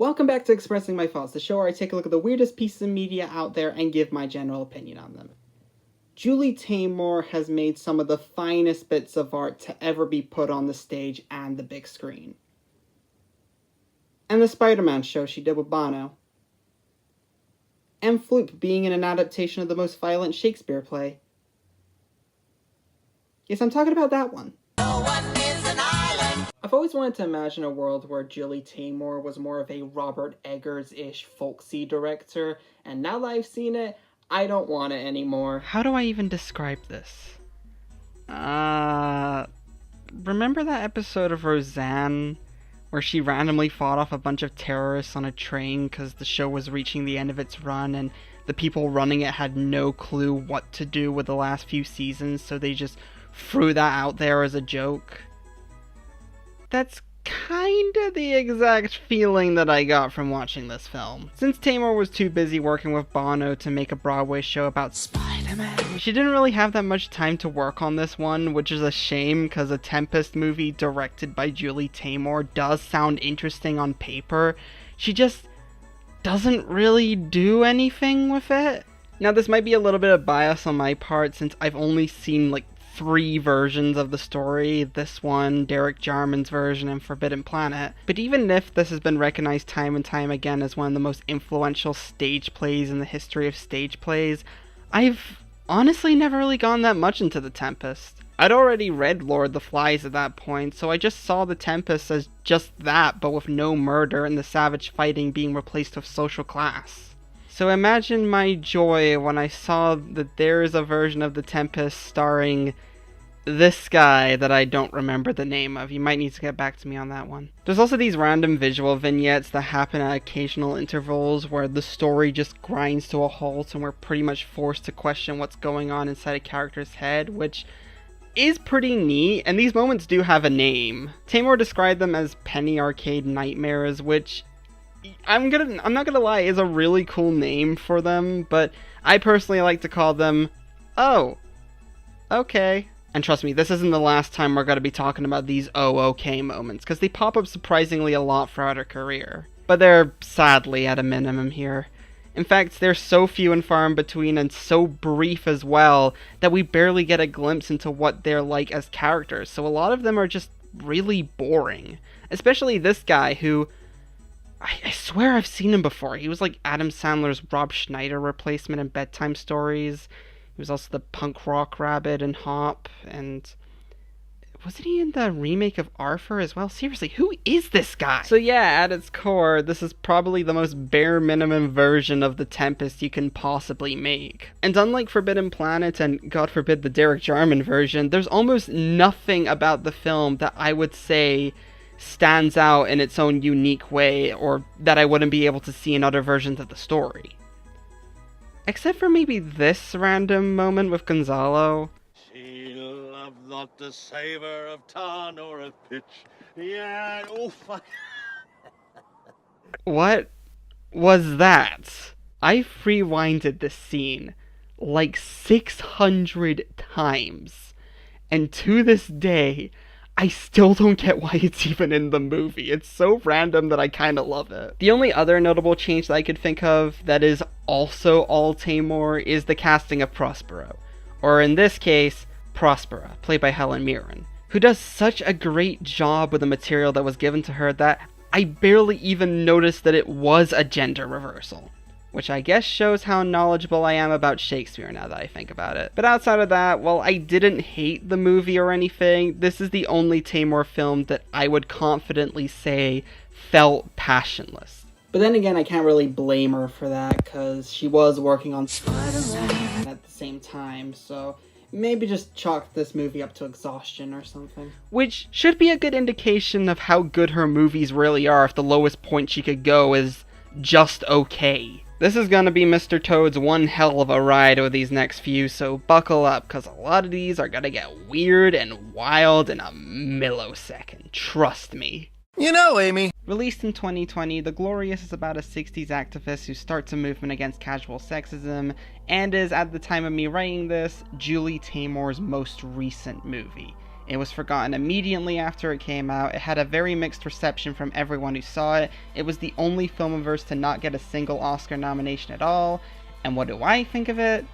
Welcome back to Expressing My Thoughts, the show where I take a look at the weirdest pieces of media out there and give my general opinion on them. Julie Taymor has made some of the finest bits of art to ever be put on the stage and the big screen. And the Spider-Man show she did with Bono. And Floop being in an adaptation of the most violent Shakespeare play. Yes, I'm talking about that one. I've always wanted to imagine a world where Julie Taymor was more of a Robert Eggers-ish folksy director, and now that I've seen it, I don't want it anymore. How do I even describe this? Remember that episode of Roseanne where she randomly fought off a bunch of terrorists on a train because the show was reaching the end of its run and the people running it had no clue what to do with the last few seasons, so they just threw that out there as a joke? That's kinda the exact feeling that I got from watching this film. Since Taymor was too busy working with Bono to make a Broadway show about Spider-Man, she didn't really have that much time to work on this one, which is a shame because a Tempest movie directed by Julie Taymor does sound interesting on paper. She just doesn't really do anything with it. Now, this might be a little bit of bias on my part since I've only seen like 3 versions of the story, this one, Derek Jarman's version, and Forbidden Planet. But even if this has been recognized time and time again as one of the most influential stage plays in the history of stage plays, I've honestly never really gone that much into The Tempest. I'd already read Lord of the Flies at that point, so I just saw The Tempest as just that, but with no murder and the savage fighting being replaced with social class. So imagine my joy when I saw that there is a version of The Tempest starring this guy that I don't remember the name of. You might need to get back to me on that one. There's also these random visual vignettes that happen at occasional intervals where the story just grinds to a halt and we're pretty much forced to question what's going on inside a character's head, which is pretty neat, and these moments do have a name. Taymor described them as penny arcade nightmares, which I'm not gonna lie, is a really cool name for them, but I personally like to call them, oh, okay. And trust me, this isn't the last time we're gonna be talking about these oh, okay moments, because they pop up surprisingly a lot throughout her career. But they're sadly at a minimum here. In fact, they're so few and far in between and so brief as well that we barely get a glimpse into what they're like as characters, so a lot of them are just really boring. Especially this guy who, I swear I've seen him before. He was like Adam Sandler's Rob Schneider replacement in Bedtime Stories. He was also the punk rock rabbit in Hop, and wasn't he in the remake of Arthur as well? Seriously, who is this guy? So yeah, at its core, this is probably the most bare minimum version of The Tempest you can possibly make. And unlike Forbidden Planet and, God forbid, the Derek Jarman version, there's almost nothing about the film that I would say stands out in its own unique way, or that I wouldn't be able to see in other versions of the story. Except for maybe this random moment with Gonzalo. She loved not the savor of tar nor of pitch. Yeah, oh fuck. What was that? I've rewinded this scene like 600 times, and to this day, I still don't get why it's even in the movie. It's so random that I kinda love it. The only other notable change that I could think of that is also all Taymor is the casting of Prospero. Or in this case, Prospera, played by Helen Mirren, who does such a great job with the material that was given to her that I barely even noticed that it was a gender reversal. Which I guess shows how knowledgeable I am about Shakespeare now that I think about it. But outside of that, while I didn't hate the movie or anything, this is the only Taymor film that I would confidently say felt passionless. But then again, I can't really blame her for that, because she was working on Spider-Man at the same time, so maybe just chalk this movie up to exhaustion or something. Which should be a good indication of how good her movies really are if the lowest point she could go is just okay. This is gonna be Mr. Toad's one hell of a ride with these next few, so buckle up, cause a lot of these are gonna get weird and wild in a millisecond, trust me. You know, Amy. Released in 2020, The Glorious is about a 60s activist who starts a movement against casual sexism, and is, at the time of me writing this, Julie Taymor's most recent movie. It was forgotten immediately after it came out. It had a very mixed reception from everyone who saw it. It was the only film of hers to not get a single Oscar nomination at all. And what do I think of it?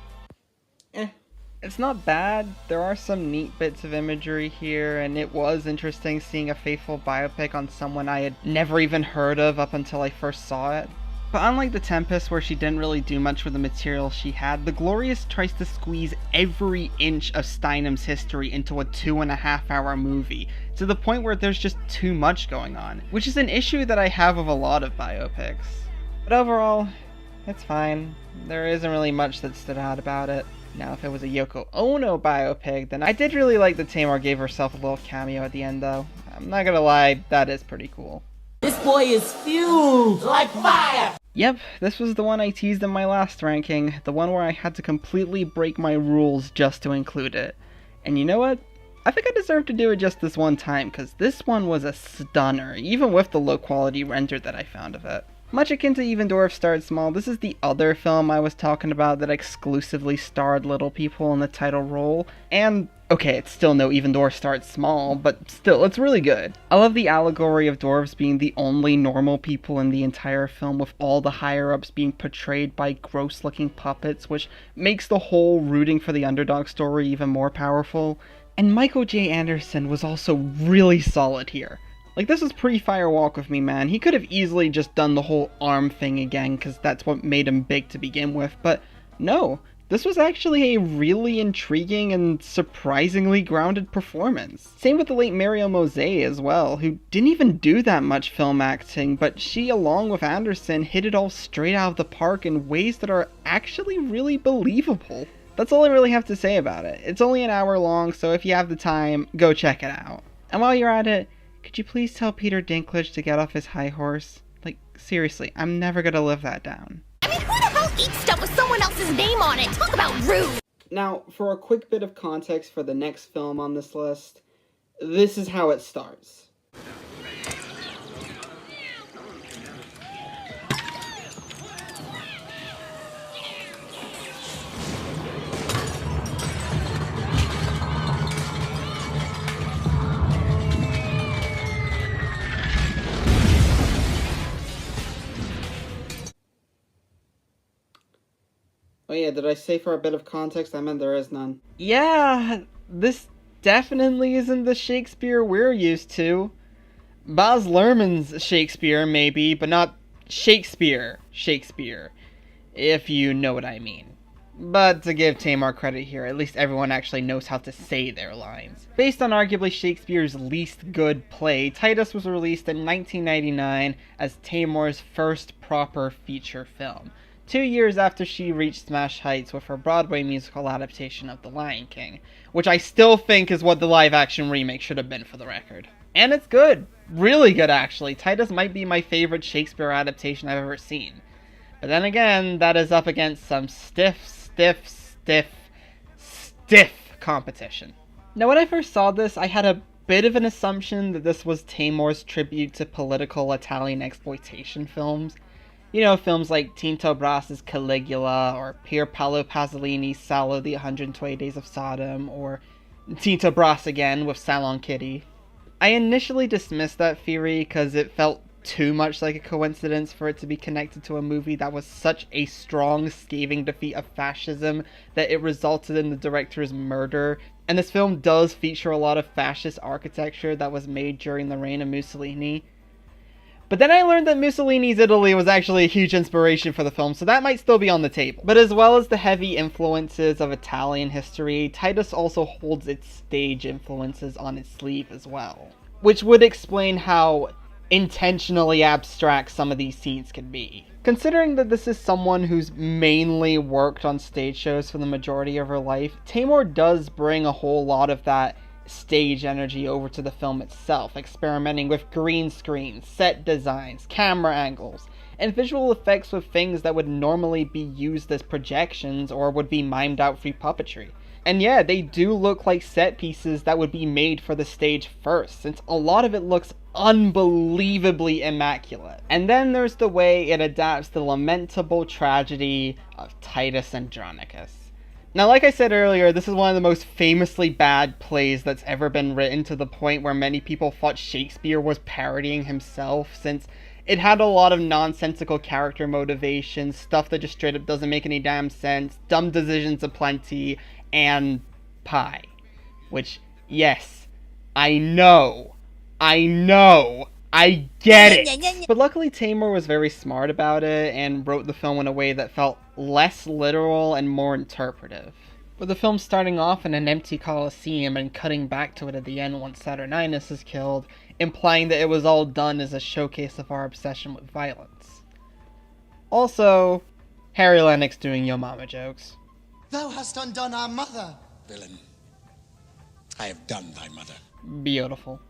It's not bad. There are some neat bits of imagery here, and it was interesting seeing a faithful biopic on someone I had never even heard of up until I first saw it. But unlike The Tempest, where she didn't really do much with the material she had, The Glorious tries to squeeze every inch of Steinem's history into a 2.5-hour movie, to the point where there's just too much going on, which is an issue that I have with a lot of biopics. But overall, it's fine. There isn't really much that stood out about it. Now, if it was a Yoko Ono biopic, then I did really like that Taymor gave herself a little cameo at the end, though. I'm not gonna lie, that is pretty cool. This boy is fueled like fire! Yep, this was the one I teased in my last ranking, the one where I had to completely break my rules just to include it. And you know what? I think I deserve to do it just this one time, because this one was a stunner, even with the low quality render that I found of it. Much akin to Even Dwarfs Start Small, this is the other film I was talking about that exclusively starred little people in the title role, and okay, it's still no Even Dwarfs Start Small, but still, it's really good. I love the allegory of dwarves being the only normal people in the entire film, with all the higher-ups being portrayed by gross-looking puppets, which makes the whole rooting for the underdog story even more powerful. And Michael J. Anderson was also really solid here. Like, this was pre-Fire Walk with Me, man. He could have easily just done the whole arm thing again, because that's what made him big to begin with, but no. This was actually a really intriguing and surprisingly grounded performance. Same with the late Mario Mosé as well, who didn't even do that much film acting, but she, along with Anderson, hit it all straight out of the park in ways that are actually really believable. That's all I really have to say about it. It's only an hour long, so if you have the time, go check it out. And while you're at it, could you please tell Peter Dinklage to get off his high horse? Like, seriously, I'm never gonna live that down. I mean, who the hell eats stuff with someone else's name on it? Talk about rude! Now, for a quick bit of context for the next film on this list, this is how it starts. Oh yeah, did I say for a bit of context? I meant there is none. Yeah, this definitely isn't the Shakespeare we're used to. Baz Luhrmann's Shakespeare, maybe, but not Shakespeare, if you know what I mean. But to give Taymor credit here, at least everyone actually knows how to say their lines. Based on arguably Shakespeare's least good play, Titus was released in 1999 as Taymor's first proper feature film, 2 years after she reached smash heights with her Broadway musical adaptation of The Lion King, which I still think is what the live-action remake should have been, for the record. And it's good. Really good, actually. Titus might be my favorite Shakespeare adaptation I've ever seen. But then again, that is up against some stiff competition. Now, when I first saw this, I had a bit of an assumption that this was Taymor's tribute to political Italian exploitation films. You know, films like Tinto Bras's Caligula, or Pier Paolo Pasolini's Salo, the 120 Days of Sodom, or Tinto Brass again with Salon Kitty. I initially dismissed that theory because it felt too much like a coincidence for it to be connected to a movie that was such a strong, scathing defeat of fascism that it resulted in the director's murder. And this film does feature a lot of fascist architecture that was made during the reign of Mussolini. But then I learned that Mussolini's Italy was actually a huge inspiration for the film, so that might still be on the table. But as well as the heavy influences of Italian history, Titus also holds its stage influences on its sleeve as well. Which would explain how intentionally abstract some of these scenes can be. Considering that this is someone who's mainly worked on stage shows for the majority of her life, Taymor does bring a whole lot of that stage energy over to the film itself, experimenting with green screens, set designs, camera angles, and visual effects with things that would normally be used as projections or would be mimed out through puppetry. And yeah, they do look like set pieces that would be made for the stage first, since a lot of it looks unbelievably immaculate. And then there's the way it adapts the lamentable tragedy of Titus Andronicus. Now, like I said earlier, this is one of the most famously bad plays that's ever been written, to the point where many people thought Shakespeare was parodying himself, since it had a lot of nonsensical character motivations, stuff that just straight up doesn't make any damn sense, dumb decisions aplenty, and pie. Which, yes, I know, I get it! But luckily Taymor was very smart about it and wrote the film in a way that felt less literal and more interpretive. With the film starting off in an empty coliseum and cutting back to it at the end once Saturninus is killed, implying that it was all done as a showcase of our obsession with violence. Also, Harry Lennox doing Yo Mama jokes. Thou hast undone our mother. Villain, I have done thy mother. Beautiful.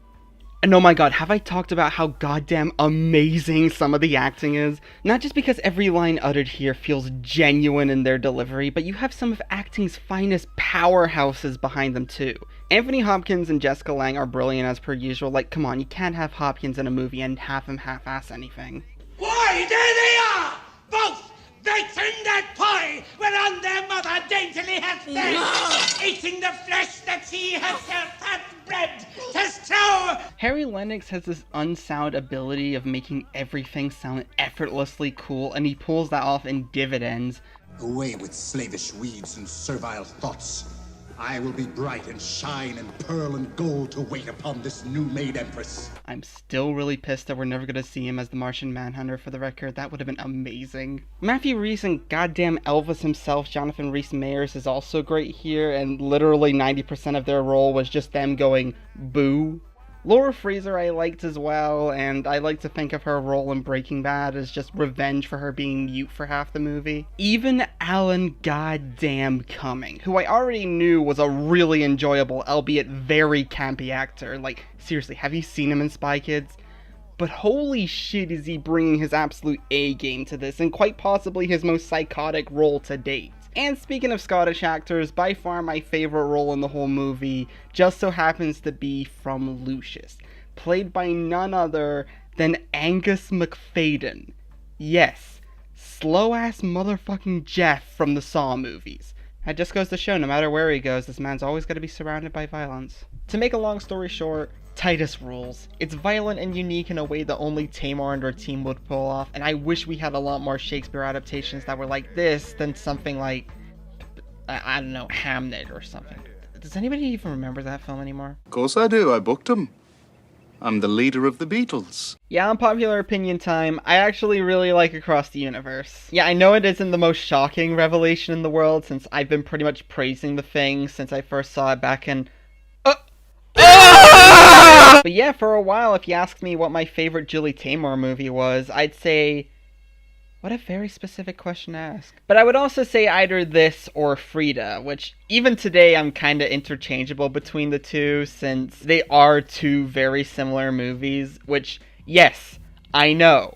And oh my god, have I talked about how goddamn amazing some of the acting is? Not just because every line uttered here feels genuine in their delivery, but you have some of acting's finest powerhouses behind them too. Anthony Hopkins and Jessica Lange are brilliant as per usual. Like, come on, you can't have Hopkins in a movie and have him half-ass anything. Why, there they are! Both! That's in that pie, whereon their mother daintily hath fed, eating the flesh that she herself hath bred to strew. Harry Lennox has this unsound ability of making everything sound effortlessly cool, and he pulls that off in dividends. Away with slavish weeds and servile thoughts. I will be bright and shine and pearl and gold to wait upon this new-made empress. I'm still really pissed that we're never gonna see him as the Martian Manhunter, for the record. That would have been amazing. Matthew Rhys and goddamn Elvis himself, Jonathan Rhys-Meyers, is also great here, and literally 90% of their role was just them going, boo. Laura Fraser I liked as well, and I like to think of her role in Breaking Bad as just revenge for her being mute for half the movie. Even Alan goddamn Cumming, who I already knew was a really enjoyable, albeit very campy actor. Like, seriously, have you seen him in Spy Kids? But holy shit is he bringing his absolute A-game to this, and quite possibly his most psychotic role to date. And speaking of Scottish actors, by far my favorite role in the whole movie just so happens to be from Lucius, played by none other than Angus McFadden. Yes, slow-ass motherfucking Jeff from the Saw movies. That just goes to show, no matter where he goes, this man's always got to be surrounded by violence. To make a long story short, Titus rules. It's violent and unique in a way that only Taymor and her team would pull off, and I wish we had a lot more Shakespeare adaptations that were like this than something like, I don't know, Hamnet or something. Does anybody even remember that film anymore? Of course I do, I booked him. I'm the leader of the Beatles. Yeah, unpopular opinion time. I actually really like Across the Universe. Yeah, I know it isn't the most shocking revelation in the world, since I've been pretty much praising the thing since I first saw it back in... But yeah, for a while, if you asked me what my favorite Julie Taymor movie was, I'd say... What a very specific question to ask. But I would also say either this or Frida, which even today I'm kinda interchangeable between the two, since they are two very similar movies, which, yes, I know.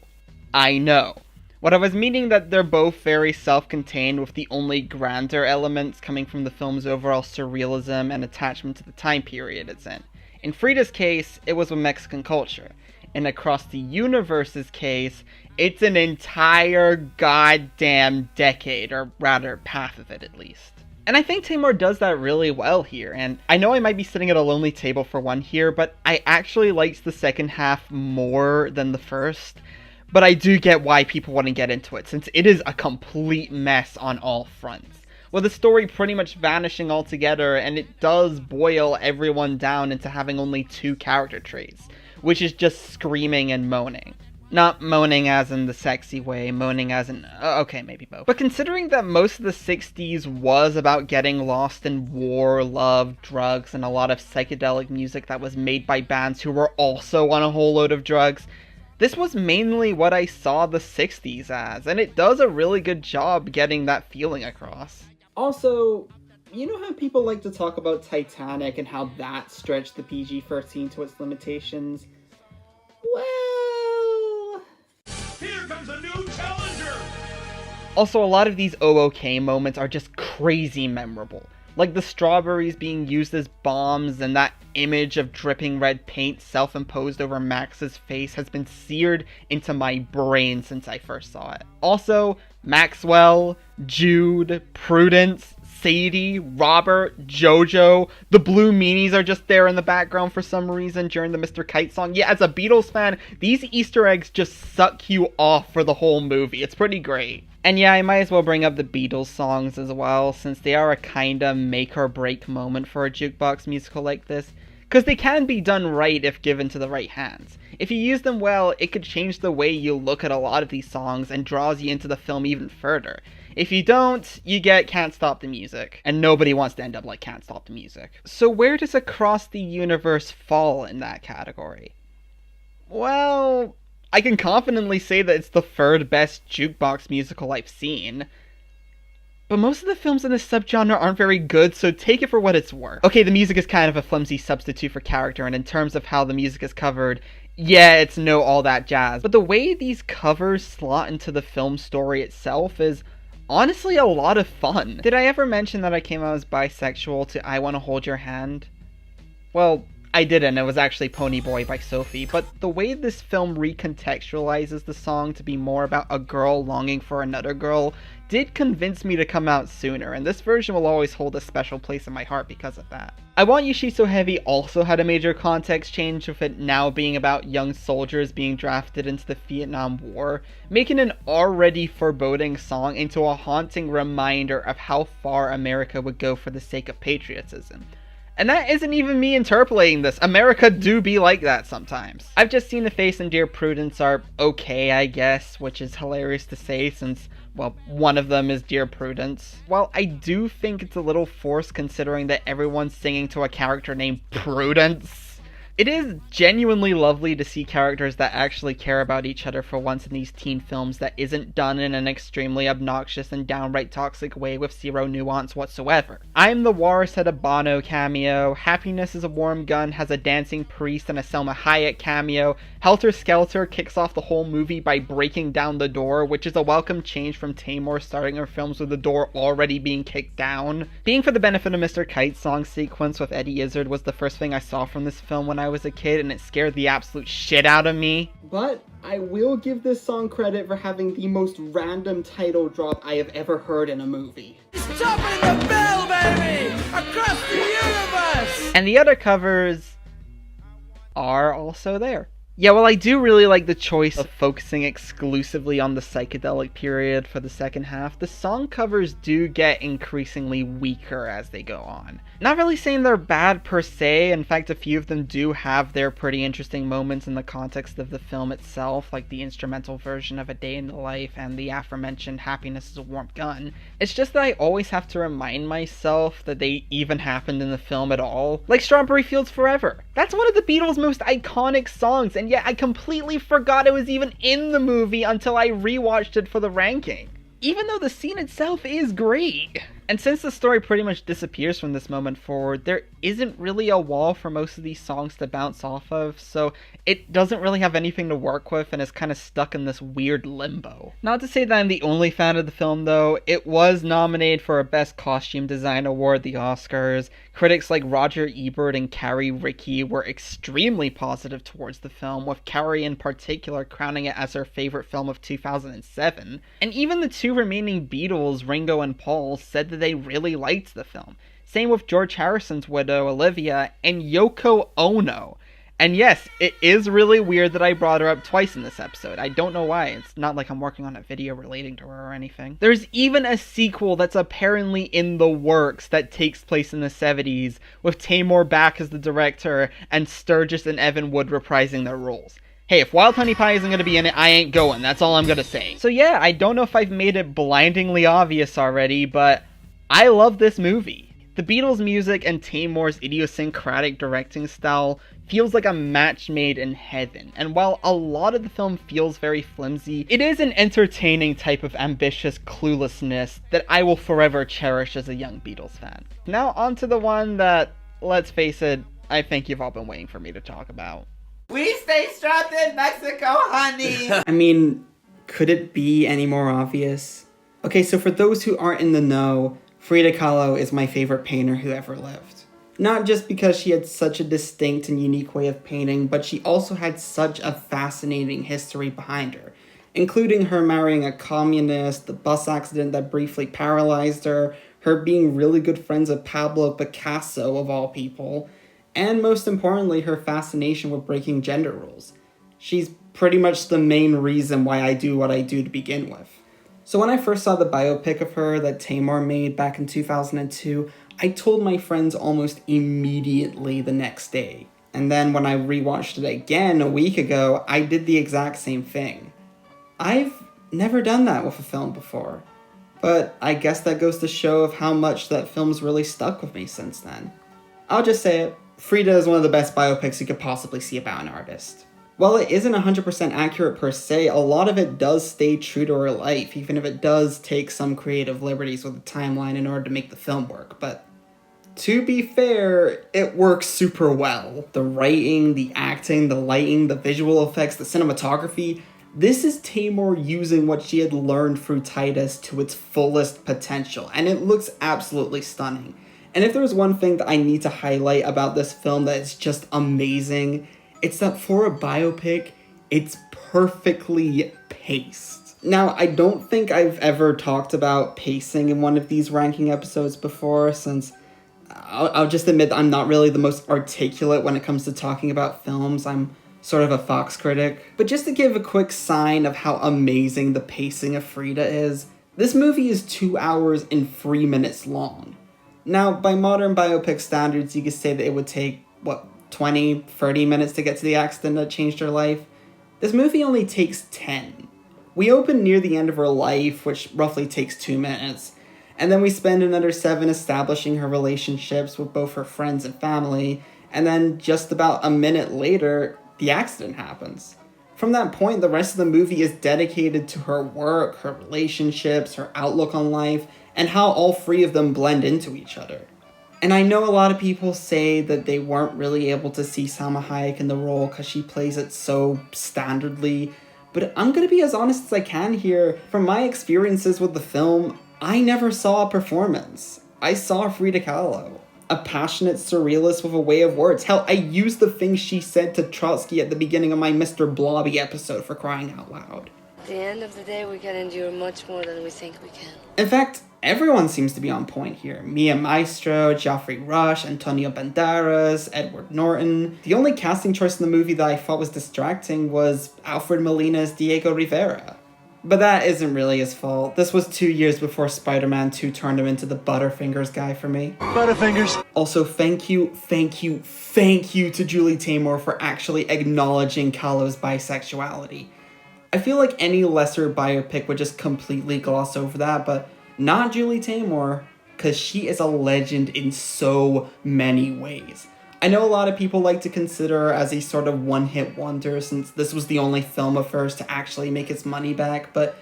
What I was meaning that they're both very self-contained, with the only grander elements coming from the film's overall surrealism and attachment to the time period it's in. In Frida's case, it was with Mexican culture. In Across the Universe's case, it's an entire goddamn decade, or rather, half of it at least. And I think Taymor does that really well here, and I know I might be sitting at a lonely table for one here, but I actually liked the second half more than the first. But I do get why people want to get into it, since it is a complete mess on all fronts, with the story pretty much vanishing altogether, and it does boil everyone down into having only two character traits, which is just screaming and moaning. Not moaning as in the sexy way, moaning as in, okay, maybe both. But considering that most of the 60s was about getting lost in war, love, drugs, and a lot of psychedelic music that was made by bands who were also on a whole load of drugs, this was mainly what I saw the 60s as, and it does a really good job getting that feeling across. Also, you know how people like to talk about Titanic and how that stretched the PG-13 to its limitations? Well... Here comes a new challenger! Also, a lot of these OOK moments are just crazy memorable. Like the strawberries being used as bombs, and that image of dripping red paint self-imposed over Max's face has been seared into my brain since I first saw it. Also, Maxwell, Jude, Prudence, Sadie, Robert, Jojo, the Blue Meanies are just there in the background for some reason during the Mr. Kite song. Yeah, as a Beatles fan, these Easter eggs just suck you off for the whole movie. It's pretty great. And yeah, I might as well bring up the Beatles songs as well, since they are a kinda make or break moment for a jukebox musical like this. Because they can be done right if given to the right hands. If you use them well, it could change the way you look at a lot of these songs and draws you into the film even further. If you don't, you get Can't Stop the Music. And nobody wants to end up like Can't Stop the Music. So where does Across the Universe fall in that category? Well, I can confidently say that it's the third best jukebox musical I've seen. But most of the films in this subgenre aren't very good, so take it for what it's worth. Okay, the music is kind of a flimsy substitute for character, and in terms of how the music is covered, yeah, it's no all that jazz. But the way these covers slot into the film story itself is honestly a lot of fun. Did I ever mention that I came out as bisexual to I Wanna Hold Your Hand? Well, I didn't, it was actually Pony Boy by Sophie, but the way this film recontextualizes the song to be more about a girl longing for another girl did convince me to come out sooner, and this version will always hold a special place in my heart because of that. I Want You She's So Heavy also had a major context change, with it now being about young soldiers being drafted into the Vietnam War, making an already foreboding song into a haunting reminder of how far America would go for the sake of patriotism. And that isn't even me interpolating this. America do be like that sometimes. I've just seen the face and Dear Prudence are okay, I guess, which is hilarious to say since, well, one of them is Dear Prudence. While I do think it's a little forced considering that everyone's singing to a character named Prudence, it is genuinely lovely to see characters that actually care about each other for once in these teen films that isn't done in an extremely obnoxious and downright toxic way with zero nuance whatsoever. I'm the Walrus had a Bono cameo, Happiness is a Warm Gun has a dancing priest and a Selma Hayek cameo, Helter Skelter kicks off the whole movie by breaking down the door, which is a welcome change from Taymor starting her films with the door already being kicked down. Being for the Benefit of Mr. Kite song sequence with Eddie Izzard was the first thing I saw from this film when I was a kid, and it scared the absolute shit out of me. But I will give this song credit for having the most random title drop I have ever heard in a movie. Topping the bill, baby! Across the universe! And the other covers are also there. Yeah, well, I do really like the choice of focusing exclusively on the psychedelic period for the second half. The song covers do get increasingly weaker as they go on. Not really saying they're bad per se, in fact a few of them do have their pretty interesting moments in the context of the film itself, like the instrumental version of A Day in the Life and the aforementioned Happiness is a Warm Gun. It's just that I always have to remind myself that they even happened in the film at all. Like Strawberry Fields Forever. That's one of the Beatles' most iconic songs, and yet I completely forgot it was even in the movie until I rewatched it for the ranking. Even though the scene itself is great. And since the story pretty much disappears from this moment forward, there isn't really a wall for most of these songs to bounce off of, so it doesn't really have anything to work with and is kind of stuck in this weird limbo. Not to say that I'm the only fan of the film though, it was nominated for a Best Costume Design Award at the Oscars. Critics like Roger Ebert and Carrie Rickey were extremely positive towards the film, with Carrie in particular crowning it as her favorite film of 2007. And even the two remaining Beatles, Ringo and Paul, said that they really liked the film. Same with George Harrison's widow, Olivia, and Yoko Ono. And yes, it is really weird that I brought her up twice in this episode. I don't know why. It's not like I'm working on a video relating to her or anything. There's even a sequel that's apparently in the works that takes place in the 70s, with Taymor back as the director and Sturgis and Evan Wood reprising their roles. Hey, if Wild Honey Pie isn't gonna be in it, I ain't going. That's all I'm gonna say. So yeah, I don't know if I've made it blindingly obvious already, but I love this movie. The Beatles' music and Taymor's idiosyncratic directing style feels like a match made in heaven, and while a lot of the film feels very flimsy, it is an entertaining type of ambitious cluelessness that I will forever cherish as a young Beatles fan. Now on to the one that, let's face it, I think you've all been waiting for me to talk about. We stay strapped in Mexico, honey! I mean, could it be any more obvious? Okay, so for those who aren't in the know, Frida Kahlo is my favorite painter who ever lived. Not just because she had such a distinct and unique way of painting, but she also had such a fascinating history behind her, including her marrying a communist, the bus accident that briefly paralyzed her, her being really good friends with Pablo Picasso, of all people, and most importantly, her fascination with breaking gender rules. She's pretty much the main reason why I do what I do to begin with. So when I first saw the biopic of her that Taymor made back in 2002, I told my friends almost immediately the next day. And then when I rewatched it again a week ago, I did the exact same thing. I've never done that with a film before. But I guess that goes to show of how much that film's really stuck with me since then. I'll just say it, Frida is one of the best biopics you could possibly see about an artist. While it isn't 100% accurate per se, a lot of it does stay true to her life, even if it does take some creative liberties with the timeline in order to make the film work, but to be fair, it works super well. The writing, the acting, the lighting, the visual effects, the cinematography, this is Taymor using what she had learned through Titus to its fullest potential, and it looks absolutely stunning. And if there's one thing that I need to highlight about this film that is just amazing, it's that for a biopic, it's perfectly paced. Now, I don't think I've ever talked about pacing in one of these ranking episodes before, since I'll just admit that I'm not really the most articulate when it comes to talking about films. I'm sort of a Fox critic. But just to give a quick sign of how amazing the pacing of Frida is, this movie is 2 hours and 3 minutes long. Now, by modern biopic standards, you could say that it would take, 20, 30 minutes to get to the accident that changed her life? This movie only takes 10. We open near the end of her life, which roughly takes 2 minutes, and then we spend another 7 establishing her relationships with both her friends and family, and then just about a minute later, the accident happens. From that point, the rest of the movie is dedicated to her work, her relationships, her outlook on life, and how all three of them blend into each other. And I know a lot of people say that they weren't really able to see Salma Hayek in the role because she plays it so standardly, but I'm gonna be as honest as I can here. From my experiences with the film, I never saw a performance. I saw Frida Kahlo, a passionate surrealist with a way of words. Hell, I used the things she said to Trotsky at the beginning of my Mr. Blobby episode, for crying out loud. At the end of the day, we can endure much more than we think we can. In fact, everyone seems to be on point here. Mia Maestro, Geoffrey Rush, Antonio Banderas, Edward Norton. The only casting choice in the movie that I thought was distracting was Alfred Molina's Diego Rivera. But that isn't really his fault. This was 2 years before Spider-Man 2 turned him into the Butterfingers guy for me. Butterfingers. Also, thank you to Julie Taymor for actually acknowledging Kahlo's bisexuality. I feel like any lesser biopic would just completely gloss over that, but not Julie Taymor, because she is a legend in so many ways. I know a lot of people like to consider her as a sort of one-hit wonder, since this was the only film of hers to actually make its money back, but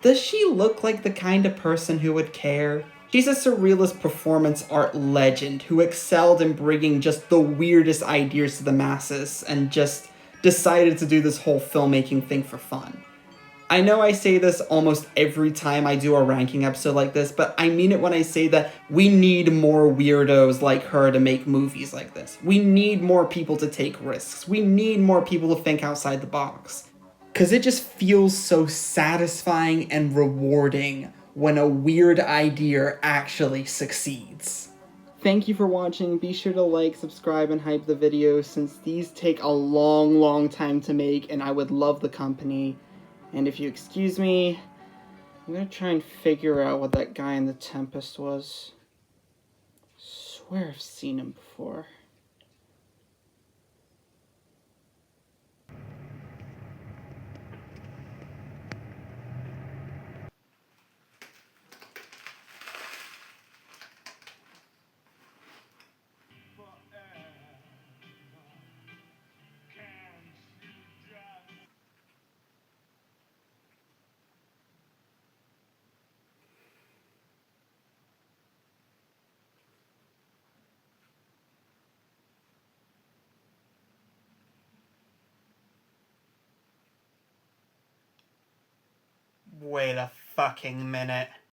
does she look like the kind of person who would care? She's a surrealist performance art legend who excelled in bringing just the weirdest ideas to the masses and just decided to do this whole filmmaking thing for fun. I know I say this almost every time I do a ranking episode like this, but I mean it when I say that we need more weirdos like her to make movies like this. We need more people to take risks. We need more people to think outside the box. Because it just feels so satisfying and rewarding when a weird idea actually succeeds. Thank you for watching. Be sure to like, subscribe, and hype the videos, since these take a long time to make and I would love the company. And if you excuse me, I'm gonna try and figure out what that guy in The Tempest was. Swear I've seen him before. Wait a fucking minute.